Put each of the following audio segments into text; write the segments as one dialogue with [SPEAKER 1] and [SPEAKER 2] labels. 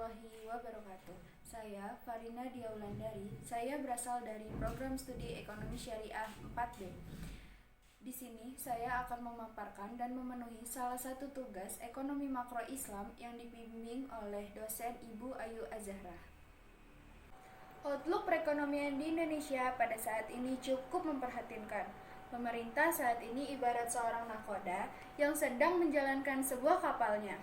[SPEAKER 1] warahmatullahi wabarakatuh. Saya Farina Diaulandari. Saya berasal dari program studi Ekonomi Syariah 4B. Di sini saya akan memaparkan dan memenuhi salah satu tugas ekonomi makro Islam yang dibimbing oleh dosen Ibu Ayu Azahra. Outlook perekonomian di Indonesia pada saat ini cukup memprihatinkan. Pemerintah saat ini ibarat seorang nahkoda yang sedang menjalankan sebuah kapalnya.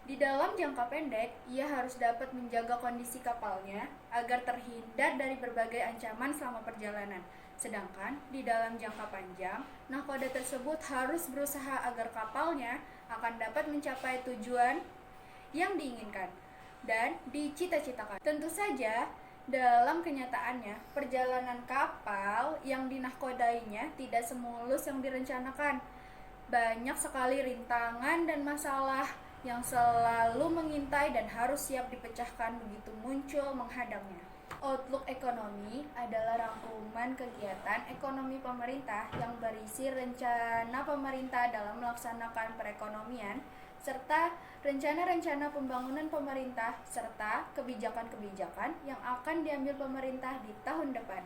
[SPEAKER 1] Di dalam jangka pendek, ia harus dapat menjaga kondisi kapalnya agar terhindar dari berbagai ancaman selama perjalanan. Sedangkan di dalam jangka panjang, nahkoda tersebut harus berusaha agar kapalnya akan dapat mencapai tujuan yang diinginkan dan dicita-citakan. Tentu saja, dalam kenyataannya, perjalanan kapal yang dinahkodainya tidak semulus yang direncanakan. Banyak sekali rintangan dan masalah yang selalu mengintai dan harus siap dipecahkan begitu muncul menghadangnya. Outlook ekonomi adalah rangkuman kegiatan ekonomi pemerintah yang berisi rencana pemerintah dalam melaksanakan perekonomian, serta rencana-rencana pembangunan pemerintah, serta kebijakan-kebijakan yang akan diambil pemerintah di tahun depan.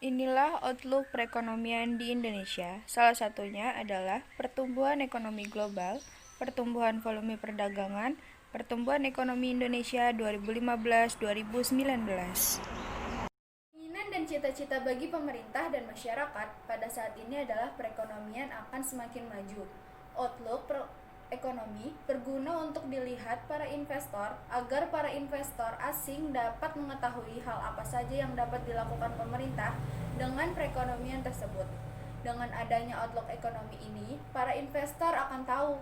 [SPEAKER 1] Inilah outlook perekonomian di Indonesia. Salah satunya adalah pertumbuhan ekonomi global, pertumbuhan volume perdagangan, pertumbuhan ekonomi Indonesia 2015-2019. Keinginan dan cita-cita bagi pemerintah dan masyarakat pada saat ini adalah perekonomian akan semakin maju. Outlook ekonomi berguna untuk dilihat para investor agar para investor asing dapat mengetahui hal apa saja yang dapat dilakukan pemerintah dengan perekonomian tersebut. Dengan adanya outlook ekonomi ini, para investor akan tahu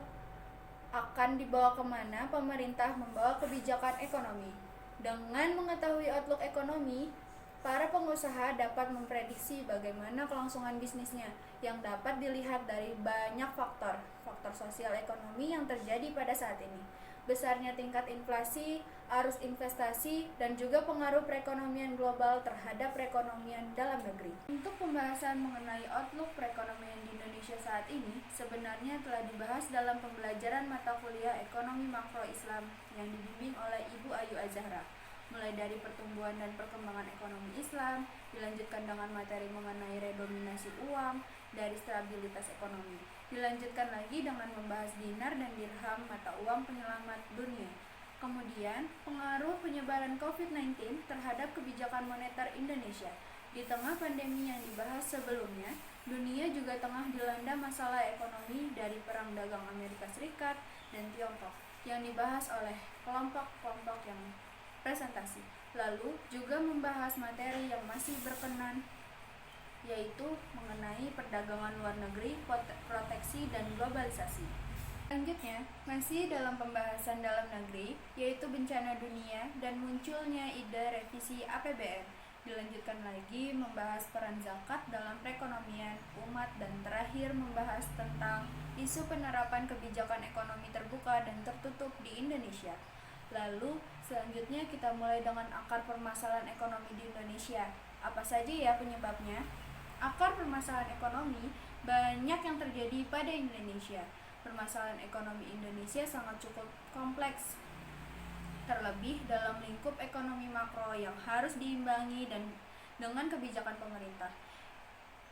[SPEAKER 1] akan dibawa kemana pemerintah membawa kebijakan ekonomi. Dengan mengetahui outlook ekonomi, para pengusaha dapat memprediksi bagaimana kelangsungan bisnisnya yang dapat dilihat dari banyak faktor sosial ekonomi yang terjadi pada saat ini. Besarnya tingkat inflasi, arus investasi, dan juga pengaruh perekonomian global terhadap perekonomian dalam negeri. Untuk pembahasan mengenai outlook perekonomian di Indonesia saat ini, sebenarnya telah dibahas dalam pembelajaran mata kuliah Ekonomi Makro Islam yang dibimbing oleh Ibu Ayu Azahra. Mulai dari pertumbuhan dan perkembangan ekonomi Islam, dilanjutkan dengan materi mengenai redominasi uang, dari stabilitas ekonomi. Dilanjutkan lagi dengan membahas dinar dan dirham mata uang penyelamat dunia. Kemudian, pengaruh penyebaran COVID-19 terhadap kebijakan moneter Indonesia. Di tengah pandemi yang dibahas sebelumnya, dunia juga tengah dilanda masalah ekonomi dari perang dagang Amerika Serikat dan Tiongkok yang dibahas oleh kelompok-kelompok yang presentasi. Lalu juga membahas materi yang masih berkenan, yaitu mengenai perdagangan luar negeri, proteksi, dan globalisasi. Selanjutnya, masih dalam pembahasan dalam negeri, yaitu bencana dunia dan munculnya ide revisi APBN. Dilanjutkan lagi membahas peran zakat dalam perekonomian umat, dan terakhir membahas tentang isu penerapan kebijakan ekonomi terbuka dan tertutup di Indonesia. Lalu, selanjutnya kita mulai dengan akar permasalahan ekonomi di Indonesia. Apa saja ya penyebabnya? Akar permasalahan ekonomi banyak yang terjadi pada Indonesia. Permasalahan ekonomi Indonesia sangat cukup kompleks, terlebih dalam lingkup ekonomi makro yang harus diimbangi dan dengan kebijakan pemerintah.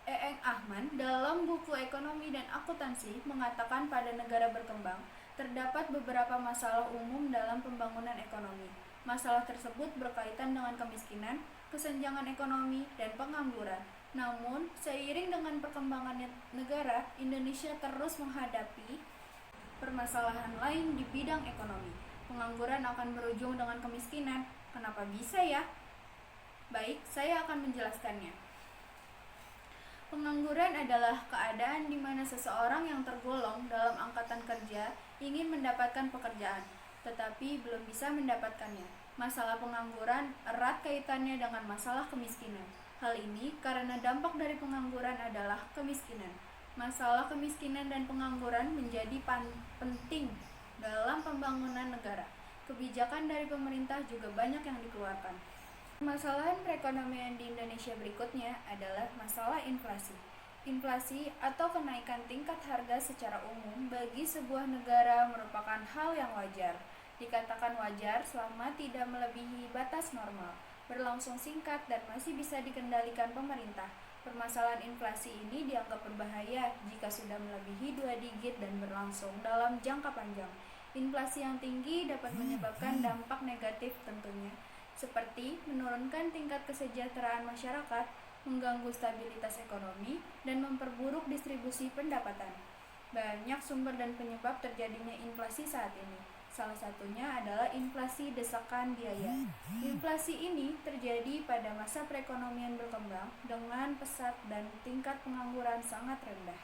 [SPEAKER 1] Eng Ahmad dalam buku Ekonomi dan Akuntansi mengatakan pada negara berkembang terdapat beberapa masalah umum dalam pembangunan ekonomi. Masalah tersebut berkaitan dengan kemiskinan, kesenjangan ekonomi, dan pengangguran. Namun, seiring dengan perkembangan negara, Indonesia terus menghadapi permasalahan lain di bidang ekonomi. Pengangguran akan berujung dengan kemiskinan. Kenapa bisa ya? Baik, saya akan menjelaskannya. Pengangguran adalah keadaan di mana seseorang yang tergolong dalam angkatan kerja ingin mendapatkan pekerjaan, tetapi belum bisa mendapatkannya. Masalah pengangguran erat kaitannya dengan masalah kemiskinan. Hal ini karena dampak dari pengangguran adalah kemiskinan. Masalah kemiskinan dan pengangguran menjadi penting dalam pembangunan negara. Kebijakan dari pemerintah juga banyak yang dikeluarkan. Permasalahan perekonomian di Indonesia berikutnya adalah masalah inflasi. Inflasi atau kenaikan tingkat harga secara umum bagi sebuah negara merupakan hal yang wajar. Dikatakan wajar selama tidak melebihi batas normal, berlangsung singkat dan masih bisa dikendalikan pemerintah. Permasalahan inflasi ini dianggap berbahaya jika sudah melebihi 2 digit dan berlangsung dalam jangka panjang. Inflasi yang tinggi dapat menyebabkan dampak negatif tentunya, seperti menurunkan tingkat kesejahteraan masyarakat, mengganggu stabilitas ekonomi, dan memperburuk distribusi pendapatan. Banyak sumber dan penyebab terjadinya inflasi saat ini. Salah satunya adalah inflasi desakan biaya. Inflasi ini terjadi pada masa perekonomian berkembang dengan pesat dan tingkat pengangguran sangat rendah.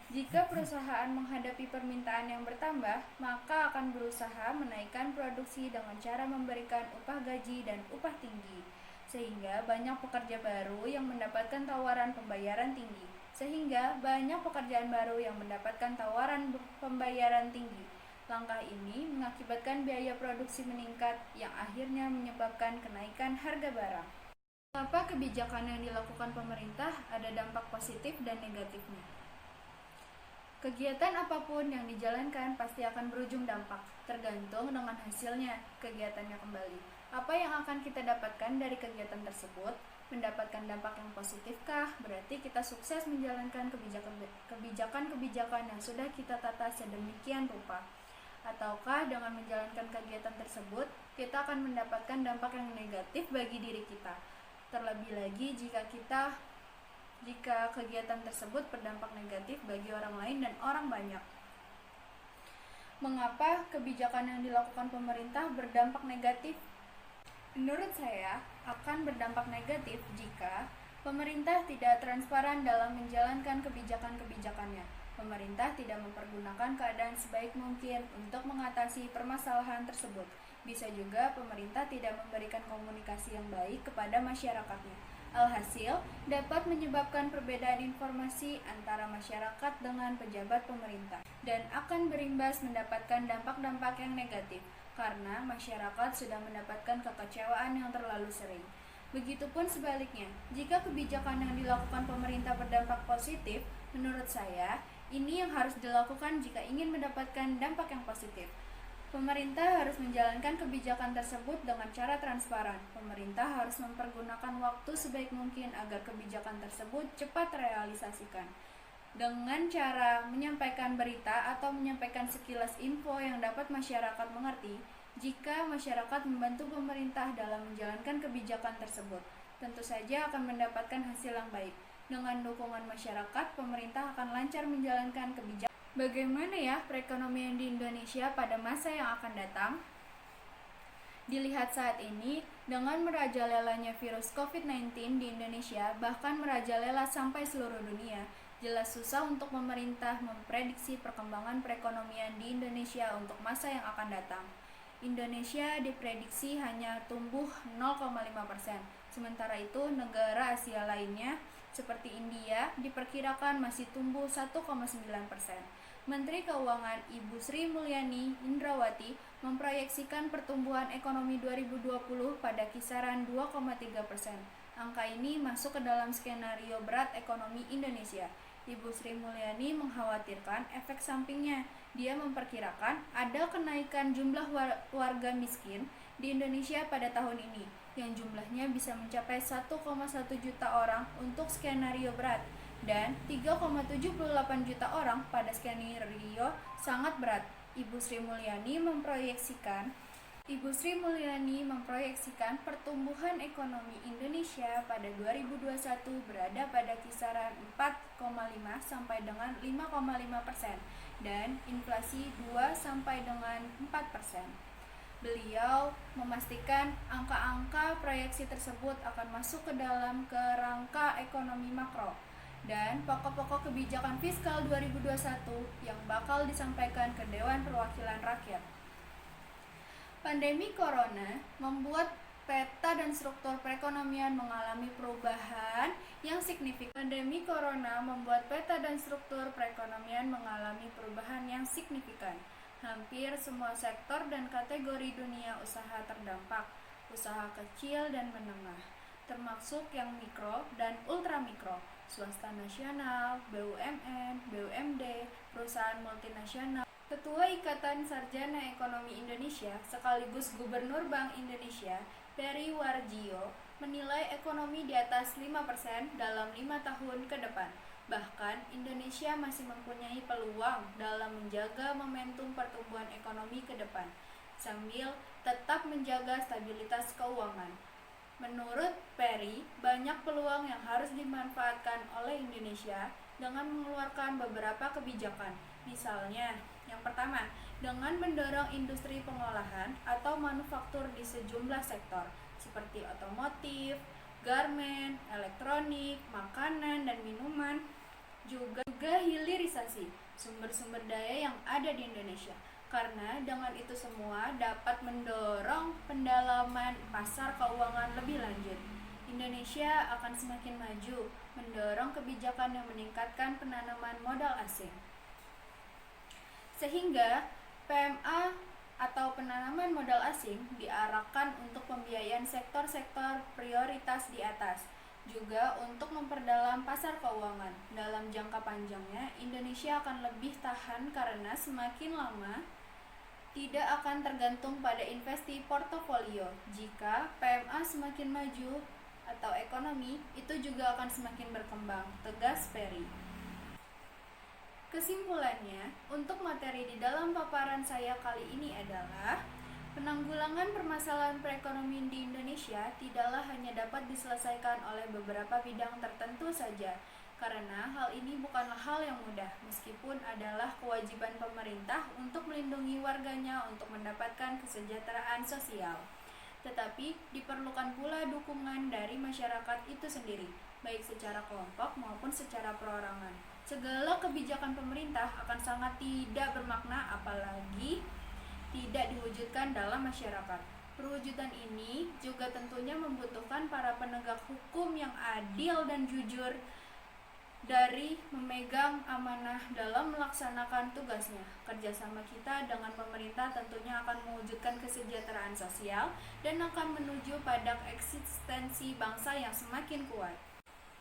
[SPEAKER 1] Jika perusahaan menghadapi permintaan yang bertambah, maka akan berusaha menaikkan produksi dengan cara memberikan upah gaji dan upah tinggi, sehingga banyak pekerja baru yang mendapatkan tawaran pembayaran tinggi. Langkah ini mengakibatkan biaya produksi meningkat yang akhirnya menyebabkan kenaikan harga barang. Mengapa kebijakan yang dilakukan pemerintah ada dampak positif dan negatifnya? Kegiatan apapun yang dijalankan pasti akan berujung dampak, tergantung dengan hasilnya kegiatannya kembali. Apa yang akan kita dapatkan dari kegiatan tersebut? Mendapatkan dampak yang positifkah? Berarti kita sukses menjalankan kebijakan-kebijakan yang sudah kita tata sedemikian rupa. Ataukah dengan menjalankan kegiatan tersebut, kita akan mendapatkan dampak yang negatif bagi diri kita. Terlebih lagi jika kegiatan tersebut berdampak negatif bagi orang lain dan orang banyak. Mengapa kebijakan yang dilakukan pemerintah berdampak negatif? Menurut saya, akan berdampak negatif jika pemerintah tidak transparan dalam menjalankan kebijakan-kebijakannya. Pemerintah tidak mempergunakan keadaan sebaik mungkin untuk mengatasi permasalahan tersebut. Bisa juga pemerintah tidak memberikan komunikasi yang baik kepada masyarakatnya. Alhasil, dapat menyebabkan perbedaan informasi antara masyarakat dengan pejabat pemerintah dan akan berimbas mendapatkan dampak-dampak yang negatif karena masyarakat sudah mendapatkan kekecewaan yang terlalu sering. Begitupun sebaliknya, jika kebijakan yang dilakukan pemerintah berdampak positif, menurut saya, ini yang harus dilakukan jika ingin mendapatkan dampak yang positif. Pemerintah harus menjalankan kebijakan tersebut dengan cara transparan. Pemerintah harus mempergunakan waktu sebaik mungkin agar kebijakan tersebut cepat terrealisasikan. Dengan cara menyampaikan berita atau menyampaikan sekilas info yang dapat masyarakat mengerti, jika masyarakat membantu pemerintah dalam menjalankan kebijakan tersebut, tentu saja akan mendapatkan hasil yang baik. Dengan dukungan masyarakat, pemerintah akan lancar menjalankan kebijakan. Bagaimana ya perekonomian di Indonesia pada masa yang akan datang? Dilihat saat ini, dengan merajalelanya virus COVID-19 di Indonesia, bahkan merajalela sampai seluruh dunia, jelas susah untuk pemerintah memprediksi perkembangan perekonomian di Indonesia untuk masa yang akan datang. Indonesia diprediksi hanya tumbuh 0,5%, sementara itu negara Asia lainnya seperti India diperkirakan masih tumbuh 1,9%. Menteri Keuangan Ibu Sri Mulyani Indrawati memproyeksikan pertumbuhan ekonomi 2020 pada kisaran 2,3%. Angka ini masuk ke dalam skenario berat ekonomi Indonesia. Ibu Sri Mulyani mengkhawatirkan efek sampingnya. Dia memperkirakan ada kenaikan jumlah warga miskin di Indonesia pada tahun ini, yang jumlahnya bisa mencapai 1,1 juta orang untuk skenario berat dan 3,78 juta orang pada skenario sangat berat. Ibu Sri Mulyani memproyeksikan pertumbuhan ekonomi Indonesia pada 2021 berada pada kisaran 4,5 sampai dengan 5,5% dan inflasi 2 sampai dengan 4%. Beliau memastikan angka-angka proyeksi tersebut akan masuk ke dalam kerangka ekonomi makro dan pokok-pokok kebijakan fiskal 2021 yang bakal disampaikan ke Dewan Perwakilan Rakyat. Pandemi Corona membuat peta dan struktur perekonomian mengalami perubahan yang signifikan. Hampir semua sektor dan kategori dunia usaha terdampak, usaha kecil dan menengah, termasuk yang mikro dan ultramikro, swasta nasional, BUMN, BUMD, perusahaan multinasional, Ketua Ikatan Sarjana Ekonomi Indonesia sekaligus Gubernur Bank Indonesia, Peri Warjio, menilai ekonomi di atas 5% dalam 5 tahun ke depan. Bahkan, Indonesia masih mempunyai peluang dalam menjaga momentum pertumbuhan ekonomi ke depan, sambil tetap menjaga stabilitas keuangan. Menurut Peri, banyak peluang yang harus dimanfaatkan oleh Indonesia dengan mengeluarkan beberapa kebijakan. Misalnya, yang pertama, dengan mendorong industri pengolahan atau manufaktur di sejumlah sektor seperti otomotif, garmen, elektronik, makanan dan minuman, juga hilirisasi sumber-sumber daya yang ada di Indonesia. Karena dengan itu semua dapat mendorong pendalaman pasar keuangan lebih lanjut. Indonesia akan semakin maju, mendorong kebijakan yang meningkatkan penanaman modal asing. Sehingga PMA atau penanaman modal asing diarahkan untuk pembiayaan sektor-sektor prioritas di atas, juga untuk memperdalam pasar keuangan. Dalam jangka panjangnya, Indonesia akan lebih tahan karena semakin lama tidak akan tergantung pada investasi portofolio. Jika PMA semakin maju atau ekonomi, itu juga akan semakin berkembang, tegas Peri. Kesimpulannya, untuk materi di dalam paparan saya kali ini adalah penanggulangan permasalahan perekonomian di Indonesia tidaklah hanya dapat diselesaikan oleh beberapa bidang tertentu saja, karena hal ini bukanlah hal yang mudah, meskipun adalah kewajiban pemerintah untuk melindungi warganya untuk mendapatkan kesejahteraan sosial. Tetapi diperlukan pula dukungan dari masyarakat itu sendiri, baik secara kelompok maupun secara perorangan. Segala kebijakan pemerintah akan sangat tidak bermakna apalagi tidak diwujudkan dalam masyarakat. Perwujudan ini juga tentunya membutuhkan para penegak hukum yang adil dan jujur dari memegang amanah dalam melaksanakan tugasnya. Kerjasama kita dengan pemerintah tentunya akan mewujudkan kesejahteraan sosial dan akan menuju pada eksistensi bangsa yang semakin kuat.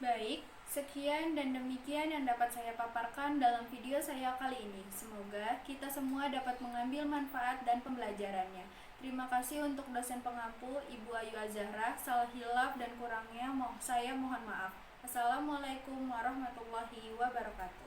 [SPEAKER 1] Baik, sekian dan demikian yang dapat saya paparkan dalam video saya kali ini. Semoga kita semua dapat mengambil manfaat dan pembelajarannya. Terima kasih untuk dosen pengampu Ibu Ayu Azahra. Salah hilaf dan kurangnya saya mohon maaf. Assalamualaikum warahmatullahi wabarakatuh.